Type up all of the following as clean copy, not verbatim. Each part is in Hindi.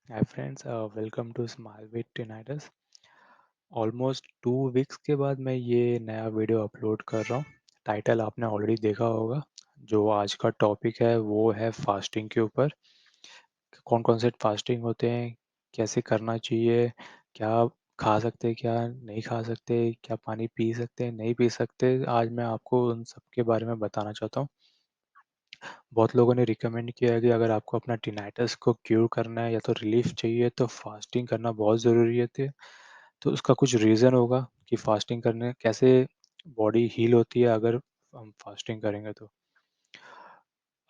Hi friends, welcome to smile with tinnitus. Almost 2 weeks के बाद मैं ये नया वीडियो अपलोड कर रहा हूँ। टाइटल आपने ऑलरेडी देखा होगा। जो आज का टॉपिक है वो है फास्टिंग के ऊपर। कौन कौन से फास्टिंग होते हैं, कैसे करना चाहिए, क्या खा सकते हैं, क्या नहीं खा सकते, क्या पानी पी सकते हैं, नहीं पी सकते। आज मैं आपको उन सब के बारे में बताना चाहता हूँ। बहुत लोगों ने रिकमेंड किया है कि अगर आपको अपना टिनाइटस को क्यूर करना है या तो रिलीफ चाहिए तो फास्टिंग करना बहुत ज़रूरी है। तो उसका कुछ रीज़न होगा कि फास्टिंग करने कैसे बॉडी हील होती है अगर हम फास्टिंग करेंगे तो।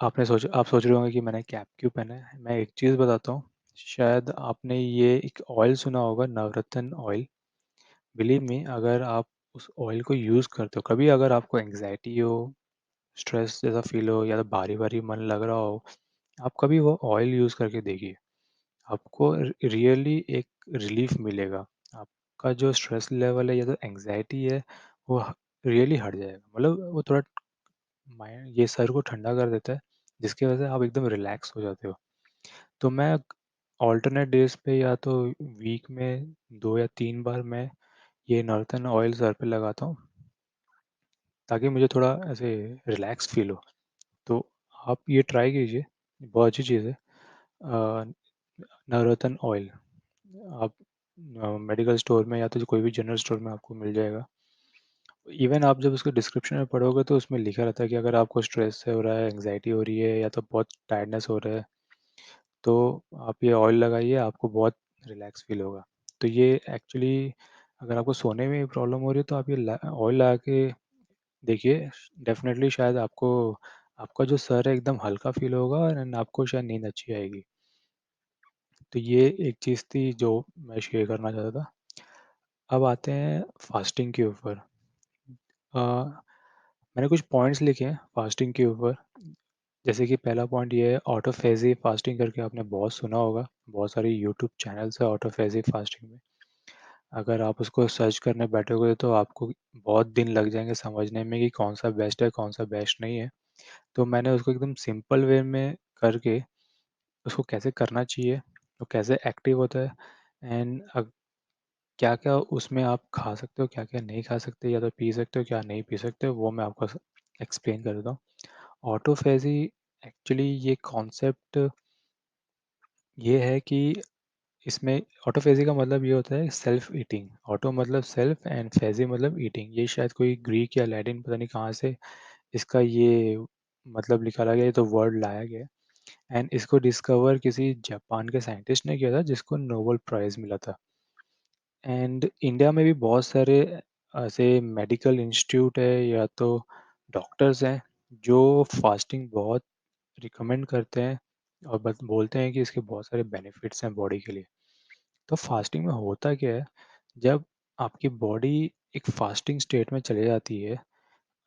आप सोच रहे होंगे कि मैंने कैप क्यों पहना है। मैं एक चीज़ बताता हूँ। शायद आपने ये एक ऑयल सुना होगा, नवरत्न ऑयल। बिलीव मी, अगर आप उस ऑयल को यूज़ करते हो, कभी अगर आपको एंग्जाइटी हो, स्ट्रेस जैसा फील हो या तो भारी भारी मन लग रहा हो, आप कभी वो ऑयल यूज़ करके देखिए। आपको रियली एक रिलीफ मिलेगा। आपका जो स्ट्रेस लेवल है या तो एंग्जाइटी है, वो रियली हट जाएगा। मतलब वो थोड़ा माइंड, ये सर को ठंडा कर देता है, जिसकी वजह से आप एकदम रिलैक्स हो जाते हो। तो मैं ऑल्टरनेट डेज पे या तो वीक में 2 या 3 बार मैं ये नॉर्थन ऑयल सर पे लगाता हूँ, ताकि मुझे थोड़ा ऐसे रिलैक्स फील हो। तो आप ये ट्राई कीजिए, बहुत अच्छी चीज़ है। नवरत्न ऑयल आप मेडिकल स्टोर में या तो कोई भी जनरल स्टोर में आपको मिल जाएगा। इवन आप जब उसको डिस्क्रिप्शन में पढ़ोगे तो उसमें लिखा रहता है कि अगर आपको स्ट्रेस हो रहा है, एंग्जाइटी हो रही है या तो बहुत टायर्डनेस हो रहा है, तो आप ये ऑयल लगाइए, आपको बहुत रिलैक्स फील होगा। तो ये एक्चुअली, अगर आपको सोने में प्रॉब्लम हो रही है तो आप ये ऑयल लगा के देखिए। डेफिनेटली शायद आपको, आपका जो सर है एकदम हल्का फील होगा एंड आपको शायद नींद अच्छी आएगी। तो ये एक चीज़ थी जो मैं शेयर करना चाहता था। अब आते हैं फास्टिंग के ऊपर। अ, मैंने कुछ पॉइंट्स लिखे हैं फास्टिंग के ऊपर। जैसे कि पहला पॉइंट ये है, ऑटोफेजी फास्टिंग करके आपने बहुत सुना होगा। बहुत सारी यूट्यूब चैनल्स है ऑटोफेजी फास्टिंग में। अगर आप उसको सर्च करने बैठोगे तो आपको बहुत दिन लग जाएंगे समझने में कि कौन सा बेस्ट है, कौन सा बेस्ट नहीं है। तो मैंने उसको एकदम सिंपल वे में करके उसको कैसे करना चाहिए, तो कैसे एक्टिव होता है, एंड क्या-क्या उसमें आप खा सकते हो, क्या-क्या नहीं खा सकते, या तो पी सकते हो, क्या नहीं पी सकते हो, वो मैं आपको एक्सप्लेन कर देता हूँ। ऑटोफेजी, एक्चुअली ये कॉन्सेप्ट ये है कि इसमें ऑटोफेजी का मतलब ये होता है सेल्फ ईटिंग। ऑटो मतलब सेल्फ एंड फेजी मतलब ईटिंग। ये शायद कोई ग्रीक या लैटिन, पता नहीं कहाँ से इसका ये मतलब निकाला गया, ये तो वर्ड लाया गया। एंड इसको डिस्कवर किसी जापान के साइंटिस्ट ने किया था जिसको नोबेल प्राइज़ मिला था। एंड इंडिया में भी बहुत सारे ऐसे मेडिकल इंस्टीट्यूट है या तो डॉक्टर्स हैं जो फास्टिंग बहुत रिकमेंड करते हैं और बोलते हैं कि इसके बहुत सारे बेनिफिट्स हैं बॉडी के लिए। तो फास्टिंग में होता क्या है, जब आपकी बॉडी एक फास्टिंग स्टेट में चली जाती है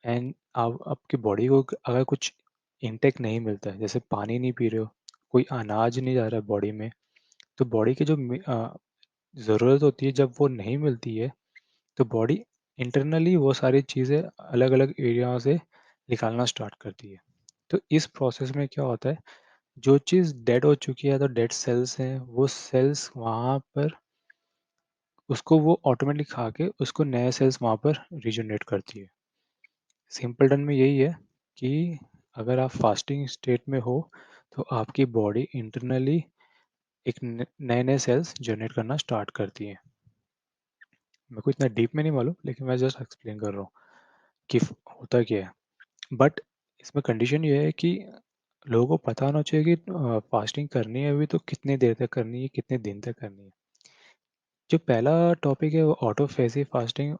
एंड आप आपकी बॉडी को अगर कुछ इंटेक नहीं मिलता है, जैसे पानी नहीं पी रहे हो, कोई अनाज नहीं जा रहा है बॉडी में, तो बॉडी की जो ज़रूरत होती है जब वो नहीं मिलती है, तो बॉडी इंटरनली वो सारी चीज़ें अलग-अलग एरिया से निकालना स्टार्ट करती है। तो इस प्रोसेस में क्या होता है, जो चीज़ डेड हो चुकी है तो डेड सेल्स हैं, वो सेल्स वहाँ पर उसको वो ऑटोमेटिक खा के उसको नए सेल्स वहाँ पर रीजनरेट करती है। सिंपल टर्म में यही है कि अगर आप फास्टिंग स्टेट में हो तो आपकी बॉडी इंटरनली एक नए-नए सेल्स जनरेट करना स्टार्ट करती है। मेरे को इतना डीप में नहीं मालूम, लेकिन मैं जस्ट एक्सप्लेन कर रहा हूँ कि होता क्या है। बट इसमें कंडीशन ये है कि लोगों को पता होना चाहिए कि फास्टिंग करनी है अभी तो कितनी देर तक करनी है, कितने दिन तक करनी है। जो पहला टॉपिक है वो ऑटोफेजी फास्टिंग,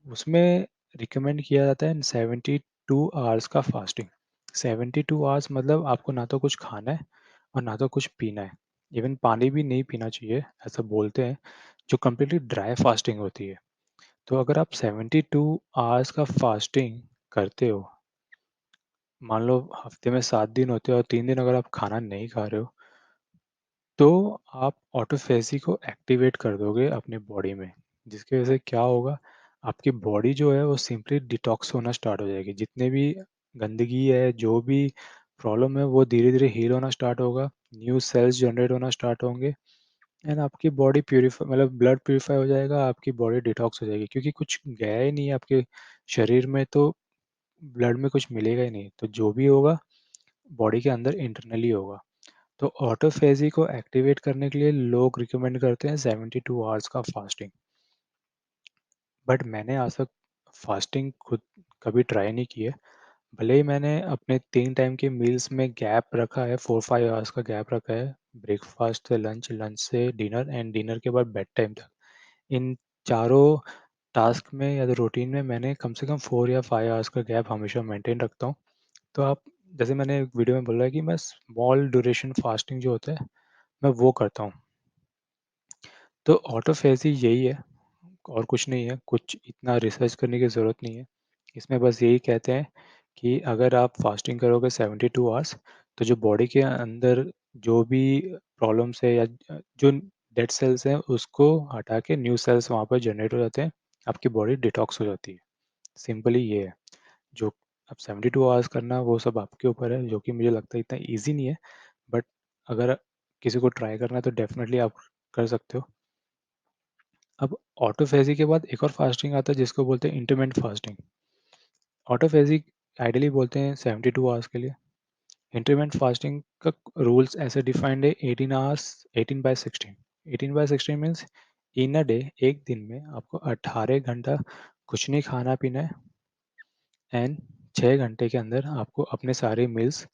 उसमें रिकमेंड किया जाता है 72 आवर्स का फास्टिंग। 72 आवर्स मतलब आपको ना तो कुछ खाना है और ना तो कुछ पीना है। इवन पानी भी नहीं पीना चाहिए, ऐसा बोलते हैं, जो कम्प्लीटली ड्राई फास्टिंग होती है। तो अगर आप 72 आवर्स का फास्टिंग करते हो, मान लो हफ्ते में 7 दिन होते हैं और 3 दिन अगर आप खाना नहीं खा रहे हो, तो आप ऑटोफेजी को एक्टिवेट कर दोगे अपनी बॉडी में, जिसकी वजह से क्या होगा, आपकी बॉडी जो है वो सिंपली डिटॉक्स होना स्टार्ट हो जाएगी। जितने भी गंदगी है, जो भी प्रॉब्लम है, वो धीरे धीरे हील होना स्टार्ट होगा, न्यू सेल्स जनरेट होना स्टार्ट होंगे एंड आपकी बॉडी प्यूरीफाई, मतलब ब्लड प्यूरीफाई हो जाएगा, आपकी बॉडी डिटॉक्स हो जाएगी, क्योंकि कुछ गया ही नहीं है आपके शरीर में, तो ब्लड में कुछ मिलेगा ही नहीं, तो जो भी होगा बॉडी के अंदर इंटरनली होगा। तो ऑटोफेजी को एक्टिवेट करने के लिए लोग रिकमेंड करते हैं 72 आवर्स का फास्टिंग। बट मैंने आज तक फास्टिंग खुद कभी ट्राई नहीं की है। भले ही मैंने अपने 3 टाइम के मील्स में गैप रखा है, 4-5 आवर्स का गैप रखा है, ब्रेकफास्ट से लंच, लंच से डिनर एंड डिनर के बाद बेड टाइम तक। इन चारों टास्क में या तो रूटीन में मैंने कम से कम 4 या 5 आवर्स का गैप हमेशा मेंटेन रखता हूँ। तो आप, जैसे मैंने एक वीडियो में बोला है कि मैं स्मॉल ड्यूरेशन फास्टिंग जो होता है, मैं वो करता हूँ। तो ऑटोफेजी यही है और कुछ नहीं है, कुछ इतना रिसर्च करने की ज़रूरत नहीं है। इसमें बस यही कहते हैं कि अगर आप फास्टिंग करोगे 72 आवर्स, तो जो बॉडी के अंदर जो भी प्रॉब्लम्स है या जो डेड सेल्स हैं, उसको हटा के न्यू सेल्स वहाँ पर जनरेट हो जाते हैं, आपकी बॉडी डिटॉक्स हो जाती है। सिंपली ये है। जो अब 72 आवर्स करना वो सब आपके ऊपर है, जो कि मुझे लगता है इतना ईज़ी नहीं है, बट अगर किसी को ट्राई करना है तो डेफ़िनेटली आप कर सकते हो। अब ऑटोफेजी के बाद एक और फास्टिंग आता है जिसको बोलते हैं इंटरमिटेंट फास्टिंग। ऑटोफेजी आइडियली बोलते हैं 72 आवर्स के लिए। इंटरमिटेंट फास्टिंग का रूल्स ऐसे डिफाइंड है 18 hours, 18/16। 18/16 means in a day, एक दिन में आपको 18 घंटा कुछ नहीं खाना पीना है, एंड 6 घंटे के अंदर आपको अपने सारे मील्स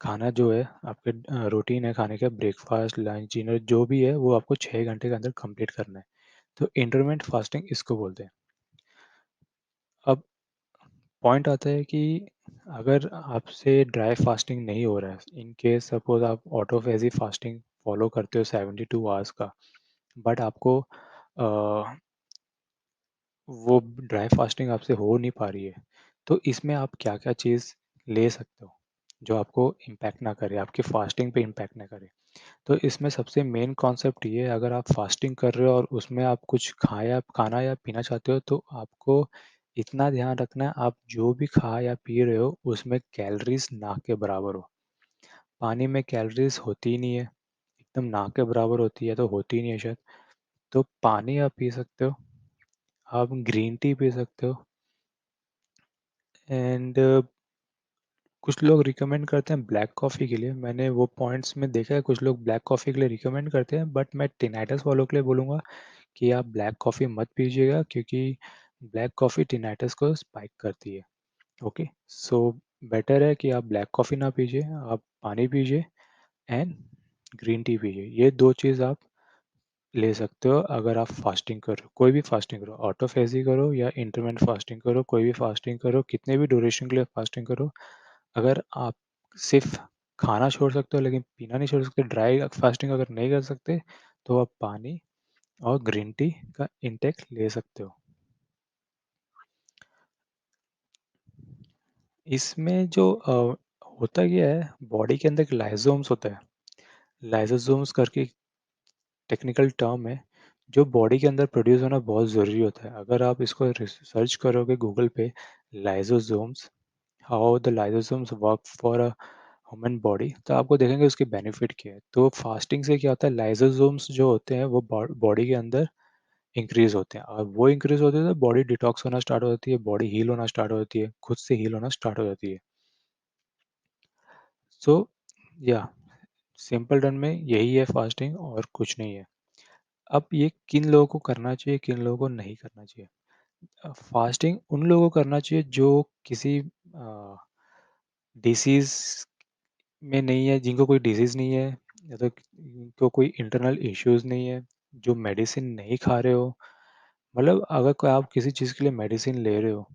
खाना जो है, आपके रूटीन है खाने का, ब्रेकफास्ट, लंच, डिनर जो भी है, वो आपको 6 घंटे के अंदर कंप्लीट करना है। तो इंटरमिटेंट फास्टिंग इसको बोलते हैं। अब पॉइंट आता है कि अगर आपसे ड्राई फास्टिंग नहीं हो रहा है, इन केस सपोज आप ऑटोफेजी फास्टिंग फॉलो करते हो 72 आवर्स का, बट आपको वो ड्राई फास्टिंग आपसे हो नहीं पा रही है, तो इसमें आप क्या-क्या चीज़ ले सकते हो, जो आपको इम्पैक्ट ना करे, आपकी फास्टिंग पे इम्पैक्ट ना करे। तो इसमें सबसे मेन कॉन्सेप्ट ये है, अगर आप फास्टिंग कर रहे हो और उसमें आप कुछ खाया खाना या पीना चाहते हो, तो आपको इतना ध्यान रखना है, आप जो भी खा या पी रहे हो, उसमें कैलोरीज़ ना के बराबर हो। पानी में कैलोरीज़ होती ही नहीं है, एकदम ना के बराबर होती है तो होती ही नहीं है शायद। तो पानी आप पी सकते हो, आप ग्रीन टी पी सकते हो, एंड कुछ लोग रिकमेंड करते हैं ब्लैक कॉफ़ी के लिए। मैंने वो पॉइंट्स में देखा है, कुछ लोग ब्लैक कॉफ़ी के लिए रिकमेंड करते हैं, बट मैं टिनाइटस वालों के लिए बोलूँगा कि आप ब्लैक कॉफ़ी मत पीजिएगा, क्योंकि ब्लैक कॉफ़ी टिनाइटस को स्पाइक करती है। ओके, सो बेटर है कि आप ब्लैक कॉफ़ी ना पीजिए, आप पानी पीजिए एंड ग्रीन टी पीजिए। ये 2 चीज़ आप ले सकते हो अगर आप फास्टिंग कर रहे हो, कोई भी फास्टिंग करो, ऑटोफेजी करो या इंटरमिटेंट फास्टिंग करो, कोई भी फास्टिंग करो, कितने भी ड्यूरेशन के लिए फास्टिंग करो। अगर आप सिर्फ खाना छोड़ सकते हो लेकिन पीना नहीं छोड़ सकते, ड्राई फास्टिंग अगर नहीं कर सकते, तो आप पानी और ग्रीन टी का इंटेक ले सकते हो। इसमें जो होता क्या है, बॉडी के अंदर एक लाइसोम्स होता है। लाइसोसोम्स करके टेक्निकल टर्म है, जो बॉडी के अंदर प्रोड्यूस होना बहुत ज़रूरी होता है। अगर आप इसको सर्च करोगे गूगल पे, lysosomes, how the lysosomes work for a human body, तो आपको देखेंगे उसके बेनिफिट क्या है। तो फास्टिंग से क्या होता है, लाइसोसोम्स जो होते हैं वो बॉडी के अंदर इंक्रीज होते हैं, और वो इंक्रीज होते हैं तो बॉडी डिटॉक्स होना स्टार्ट हो जाती है, बॉडी हील होना स्टार्ट हो जाती है, खुद से हील होना स्टार्ट हो जाती है। सो या सिंपल टर्म में यही है फास्टिंग, और कुछ नहीं है। अब ये किन लोगों को करना चाहिए, किन लोगों को नहीं करना चाहिए। फास्टिंग उन लोगों को करना चाहिए जो किसी डिसीज़ में नहीं है, जिनको कोई डिसीज़ नहीं है, या तो जिनको कोई इंटरनल इश्यूज़ नहीं है, जो मेडिसिन नहीं खा रहे हो। मतलब अगर कोई आप किसी चीज़ के लिए मेडिसिन ले रहे हो,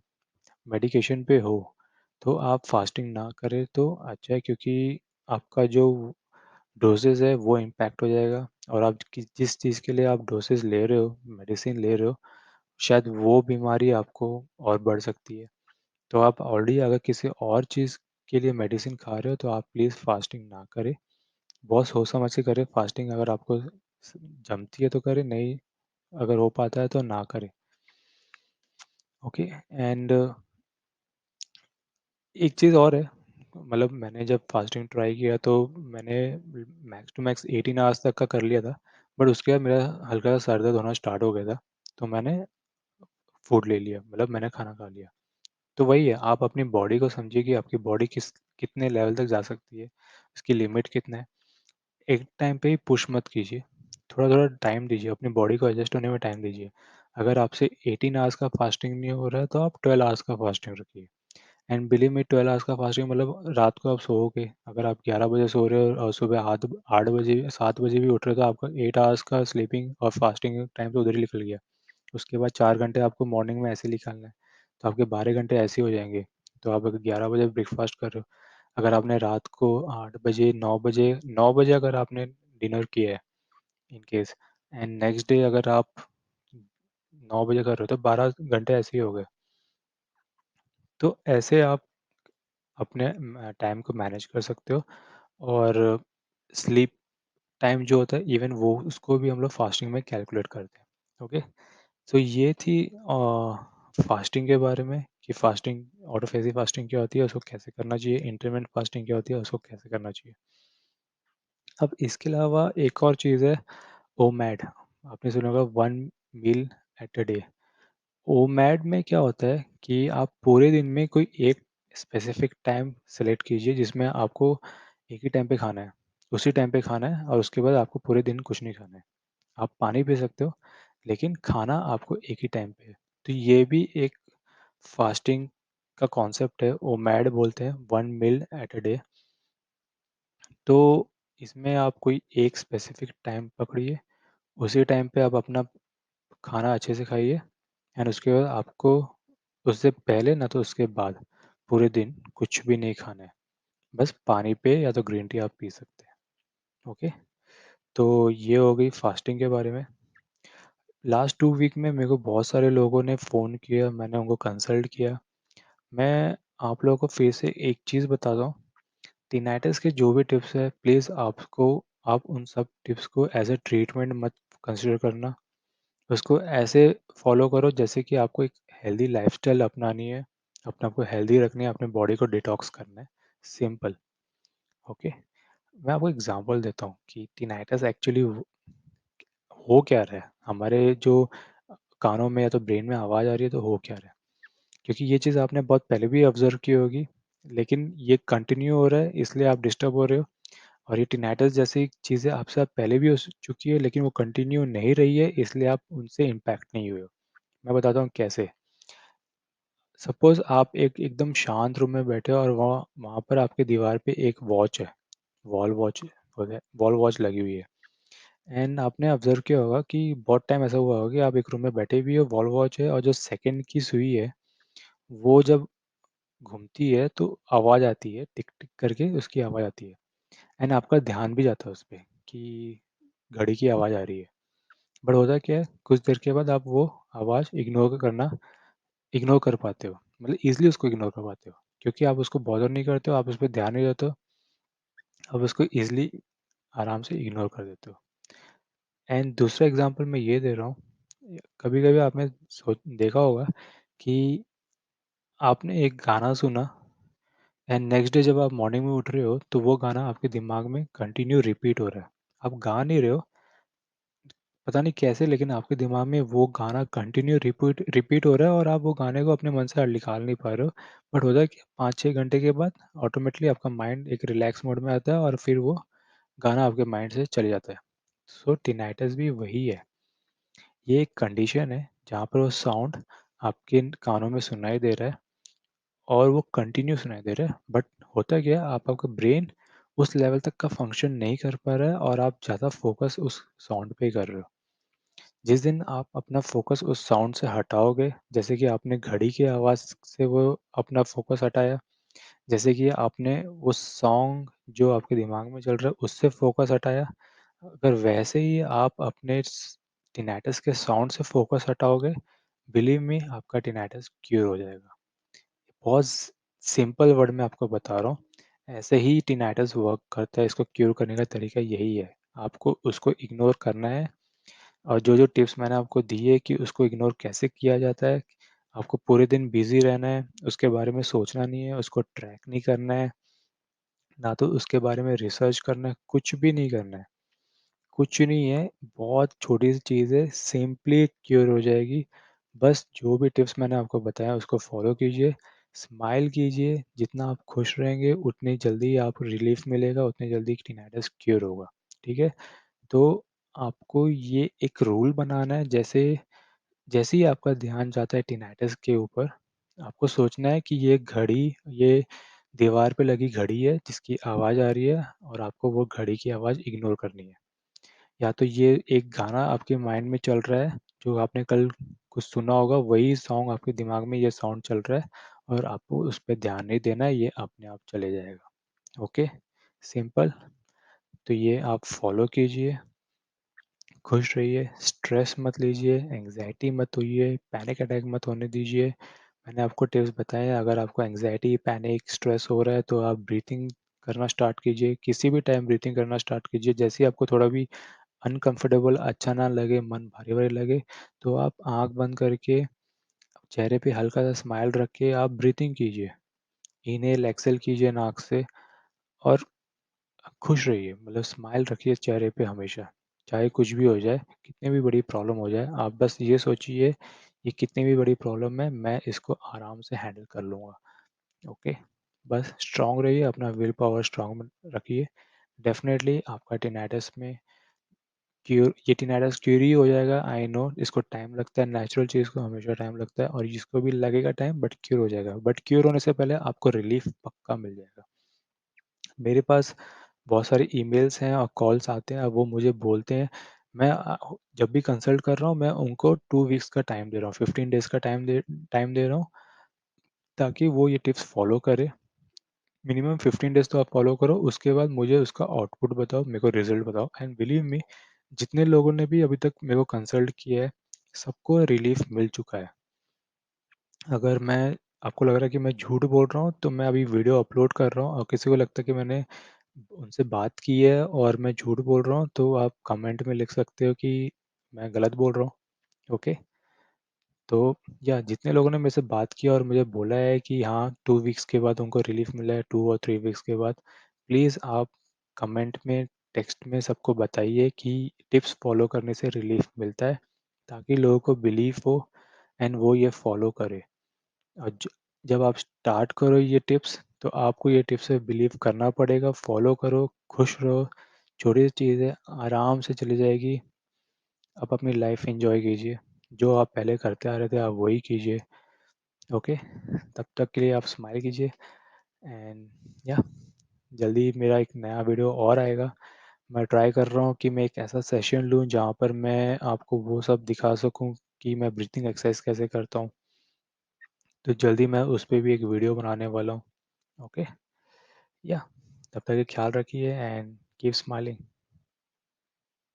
मेडिकेशन पे हो, तो आप फास्टिंग ना करें तो अच्छा है, क्योंकि आपका जो डोसेज़ है वो इम्पैक्ट हो जाएगा, और आप जिस चीज़ के लिए आप डोसेज़ ले रहे हो, मेडिसिन ले रहे हो, शायद वो बीमारी आपको और बढ़ सकती है। तो आप ऑलरेडी अगर किसी और चीज़ के लिए मेडिसिन खा रहे हो, तो आप प्लीज़ फास्टिंग ना करें। बहुत सोच समझ के करें फास्टिंग, अगर आपको जमती है तो करें, नहीं अगर हो पाता है तो ना करें। ओके, एंड एक चीज़ और है, मतलब मैंने जब फास्टिंग ट्राई किया तो मैंने मैक्स टू मैक्स 18 आवर्स तक का कर लिया था, बट उसके बाद मेरा हल्का सा सर दर्द होना स्टार्ट हो गया था, तो मैंने फूड ले लिया, मतलब मैंने खाना खा लिया। तो वही है, आप अपनी बॉडी को समझिए कि आपकी बॉडी कितने लेवल तक जा सकती है, इसकी लिमिट कितना है। एक टाइम पे ही पुश मत कीजिए, थोड़ा-थोड़ा टाइम दीजिए, अपनी बॉडी को एडजस्ट होने में टाइम दीजिए। अगर आपसे 18 आवर्स का फास्टिंग नहीं हो रहा है, तो आप 12 आवर्स का फास्टिंग रखिए। एंड बिलीव मी, 12 आवर्स का फास्टिंग मतलब रात को आप सोओगे, अगर आप 11 बजे सो रहे हो और सुबह 8 बजे 7 बजे भी उठ रहे हो, तो आपका 8 आवर्स का स्लीपिंग और फास्टिंग टाइम तो उधर ही निकल गया। उसके बाद 4 घंटे आपको मॉर्निंग में ऐसे निकालना है, तो आपके 12 घंटे ऐसे ही हो जाएँगे। तो आप अगर 11 बजे ब्रेकफ़ास्ट कर रहे हो, अगर आपने रात को 8 बजे, 9 बजे अगर आपने डिनर किया है in case, and next day अगर आप 9 बजे कर रहे हो, तो 12 घंटे ऐसे ही हो गए। तो ऐसे आप अपने टाइम को मैनेज कर सकते हो। और स्लीप टाइम जो होता है, इवन वो उसको भी हम लोग फास्टिंग में कैलकुलेट करते हैं। ओके, तो ये थी फास्टिंग के बारे में कि फास्टिंग, ऑटोफेजी फास्टिंग क्या होती है, उसको कैसे करना चाहिए, इंटरमिटेंट फास्टिंग क्या होती है, उसको कैसे करना चाहिए। अब इसके अलावा एक और चीज़ है, ओमैड। आपने सुना होगा, one meal at a day. OMAD में क्या होता है कि आप पूरे दिन में कोई एक स्पेसिफिक टाइम सेलेक्ट कीजिए जिसमें आपको एक ही टाइम पे खाना है, उसी टाइम पे खाना है, और उसके बाद आपको पूरे दिन कुछ नहीं खाना है। आप पानी पी सकते हो, लेकिन खाना आपको एक ही टाइम पे है। तो ये भी एक फास्टिंग का कॉन्सेप्ट है, ओमैड बोलते हैं, one meal at a day. तो इसमें आप कोई एक स्पेसिफिक टाइम पकड़िए, उसी टाइम पे आप अपना खाना अच्छे से खाइए, एंड उसके बाद आपको उससे पहले ना तो उसके बाद पूरे दिन कुछ भी नहीं खाना है। बस पानी पे या तो ग्रीन टी आप पी सकते हैं। ओके, तो ये हो गई फास्टिंग के बारे में। लास्ट 2 वीक में मेरे को बहुत सारे लोगों ने फ़ोन किया, मैंने उनको कंसल्ट किया। मैं आप लोगों को फिर से एक चीज़ बताता हूँ, टिनाइटस के जो भी टिप्स हैं, प्लीज़ आप उन सब टिप्स को एज़ अ ट्रीटमेंट मत कंसीडर करना। उसको ऐसे फ़ॉलो करो जैसे कि आपको एक हेल्दी लाइफ़स्टाइल अपनानी है, अपने आप को हेल्दी रखनी है, अपने बॉडी को डिटॉक्स करना है, सिंपल। ओके? मैं आपको एग्ज़ाम्पल देता हूँ कि टिनाइटस एक्चुअली हो क्या रहा है? हमारे जो कानों में या तो ब्रेन में आवाज़ आ रही है, तो हो क्या रहा है? क्योंकि ये चीज़ आपने बहुत पहले भी ऑब्ज़र्व की होगी, लेकिन ये कंटिन्यू हो रहा है, इसलिए आप डिस्टर्ब हो रहे हो। और ये टिनाइटस जैसी चीज़ें आपके साथ पहले भी हो चुकी है, लेकिन वो कंटिन्यू नहीं रही है, इसलिए आप उनसे इम्पैक्ट नहीं हुए हो। मैं बताता हूँ कैसे। सपोज़ आप एक एकदम शांत रूम में बैठे हो और वहाँ वहाँ पर आपकी दीवार पे एक वॉच है, वॉल वॉच वॉल वॉच लगी हुई है। एंड आपने ऑब्ज़र्व किया होगा कि बहुत टाइम ऐसा हुआ होगा कि आप एक रूम में बैठे भी हो, वॉल वॉच है, और जो सेकंड की सुई है, वो जब घूमती है तो आवाज़ आती है, टिक-टिक करके उसकी आवाज़ आती है। एंड आपका ध्यान भी जाता है उस पे कि घड़ी की आवाज़ आ रही है। बट होता क्या है, कुछ देर के बाद आप वो आवाज़ इग्नोर कर पाते हो। मतलब ईज़िली उसको इग्नोर कर पाते हो। क्योंकि आप उसको बॉदर नहीं करते हो, आप उस पे ध्यान नहीं देते हो, आप उसको ईज़िली आराम से इग्नोर कर देते हो। एंड दूसरा एग्ज़ाम्पल मैं ये दे रहा हूँ, कभी-कभी आपने देखा होगा कि आपने एक गाना सुना, एंड नेक्स्ट डे जब आप मॉर्निंग में उठ रहे हो, तो वो गाना आपके दिमाग में कंटिन्यू रिपीट हो रहा है। आप गा नहीं रहे हो, पता नहीं कैसे, लेकिन आपके दिमाग में वो गाना कंटिन्यू रिपीट रिपीट हो रहा है, और आप वो गाने को अपने मन से निकाल नहीं पा रहे हो। बट होता है कि 5-6 घंटे के बाद ऑटोमेटिकली आपका माइंड एक रिलैक्स मोड में आता है, और फिर वो गाना आपके माइंड से चले जाता है। सो टिनाइटस भी वही है। ये एक कंडीशन है जहाँ पर वो साउंड आपके कानों में सुनाई दे रहा है, और वो कंटिन्यू सुनाई दे रहा है। बट होता क्या है, आपका ब्रेन उस लेवल तक का फंक्शन नहीं कर पा रहा है, और आप ज़्यादा फोकस उस साउंड पे ही कर रहे हो। जिस दिन आप अपना फ़ोकस उस साउंड से हटाओगे, जैसे कि आपने घड़ी की आवाज़ से वो अपना फ़ोकस हटाया, जैसे कि आपने उस सॉन्ग जो आपके दिमाग में चल रहा है उससे फ़ोकस हटाया, अगर वैसे ही आप अपने टिनाइटस के साउंड से फ़ोकस हटाओगे, बिलीव मी, आपका टिनाइटस क्यूर हो जाएगा। बहुत सिंपल वर्ड में आपको बता रहा हूँ, ऐसे ही टिनाइटस वर्क करता है, इसको क्यूर करने का तरीका यही है। आपको उसको इग्नोर करना है, और जो-जो टिप्स मैंने आपको दी है कि उसको इग्नोर कैसे किया जाता है, आपको पूरे दिन बिज़ी रहना है, उसके बारे में सोचना नहीं है, उसको ट्रैक नहीं करना है, ना तो उसके बारे में रिसर्च करना है, कुछ भी नहीं करना है। कुछ नहीं है, बहुत छोटी सी चीज़ है, सिंपली क्योर हो जाएगी। बस जो भी टिप्स मैंने आपको बताया उसको फॉलो कीजिए, स्माइल कीजिए, जितना आप खुश रहेंगे उतनी जल्दी आप रिलीफ मिलेगा, उतनी जल्दी टिनाइटस क्योर होगा, ठीक है? तो आपको ये एक रूल बनाना है, जैसे जैसे ही आपका ध्यान जाता है टिनाइटस के ऊपर, आपको सोचना है कि ये दीवार पे लगी घड़ी है जिसकी आवाज़ आ रही है और आपको वो घड़ी की आवाज़ इग्नोर करनी है। या तो ये एक गाना आपके माइंड में चल रहा है, जो आपने कल कुछ सुना होगा, वही सॉन्ग आपके दिमाग में ये साउंड चल रहा है और आपको उस पे ध्यान नहीं देना है, ये अपने आप चले जाएगा। ओके? सिंपल। तो ये आप फॉलो कीजिए, खुश रहिए, स्ट्रेस मत लीजिए, एंग्ज़ायटी मत होइए, पैनिक अटैक मत होने दीजिए। मैंने आपको टिप्स बताए हैं, अगर आपको एंग्ज़ायटी, पैनिक, स्ट्रेस हो रहा है तो आप ब्रीथिंग करना स्टार्ट कीजिए, किसी भी टाइम ब्रीथिंग करना स्टार्ट कीजिए। जैसे ही आपको थोड़ा भी अनकंफर्टेबल अच्छा ना लगे, मन भारी-भारी लगे, तो आप आँख बंद करके चेहरे पे हल्का-सा स्माइल रख के आप ब्रीथिंग कीजिए। इन्हेल, एक्सहेल कीजिए नाक से और खुश रहिए, मतलब स्माइल रखिए चेहरे पे हमेशा, चाहे कुछ भी हो जाए, कितनी भी बड़ी प्रॉब्लम हो जाए, आप बस ये सोचिए, ये कितनी भी बड़ी प्रॉब्लम है, मैं इसको आराम से हैंडल कर लूँगा, ओके? बस स्ट्रॉन्ग रहिए, अपना विल पावर स्ट्रॉन्ग रखिए, डेफ़िनेटली आपका टिनाइटस में ये टिनाइटस क्योर ही हो जाएगा, आई नो इसको टाइम लगता है, नेचुरल चीज़ को हमेशा टाइम लगता है और जिसको भी लगेगा टाइम बट क्योर हो जाएगा, बट क्योर होने से पहले आपको रिलीफ़ पक्का मिल जाएगा। मेरे पास बहुत सारे ईमेल्स हैं और कॉल्स आते हैं, अब वो मुझे बोलते हैं, जब भी कंसल्ट कर रहा हूँ, मैं उनको 2 वीक्स का टाइम दे रहा हूँ, 15 डेज़ का टाइम दे रहा हूँ, ताकि वो ये टिप्स फ़ॉलो करें। मिनिमम 15 डेज़ तो आप फ़ॉलो करो, उसके बाद मुझे उसका आउटपुट बताओ, मेरे को रिज़ल्ट बताओ एंड बिलीव मी, जितने लोगों ने भी अभी तक मेरे को कंसल्ट किया है, सबको रिलीफ़ मिल चुका है। अगर मैं आपको लग रहा है कि मैं झूठ बोल रहा हूँ, तो मैं अभी वीडियो अपलोड कर रहा हूँ और किसी को लगता है कि मैंने उनसे बात की है और मैं झूठ बोल रहा हूँ, तो आप कमेंट में लिख सकते हो कि मैं गलत बोल रहा हूँ, ओके? तो या जितने लोगों ने मेरे से बात किया और मुझे बोला है कि हाँ, 2 वीक्स के बाद उनको रिलीफ़ मिला है, 2 और 3 वीक्स के बाद, प्लीज़ आप कमेंट में, टेक्स्ट में सबको बताइए कि टिप्स फ़ॉलो करने से रिलीफ़ मिलता है, ताकि लोगों को बिलीव हो एंड वो ये फ़ॉलो करें। और जब आप स्टार्ट करो ये टिप्स, तो आपको ये टिप्स पे बिलीव करना पड़ेगा, फॉलो करो, खुश रहो, छोटी सी चीज़ है, आराम से चली जाएगी। आप अपनी लाइफ एन्जॉय कीजिए, जो आप पहले करते आ रहे थे आप वही कीजिए, ओके? तब तक के लिए आप स्माइल कीजिए एंड या जल्दी मेरा एक नया वीडियो और आएगा। मैं ट्राई कर रहा हूँ कि मैं एक ऐसा सेशन लूँ जहाँ पर मैं आपको वो सब दिखा सकूँ कि मैं ब्रीथिंग एक्सरसाइज कैसे करता हूँ। तो जल्दी मैं उस पे भी एक वीडियो बनाने वाला हूँ, ओके? या तब तक के ख्याल रखिए एंड कीप स्माइलिंग।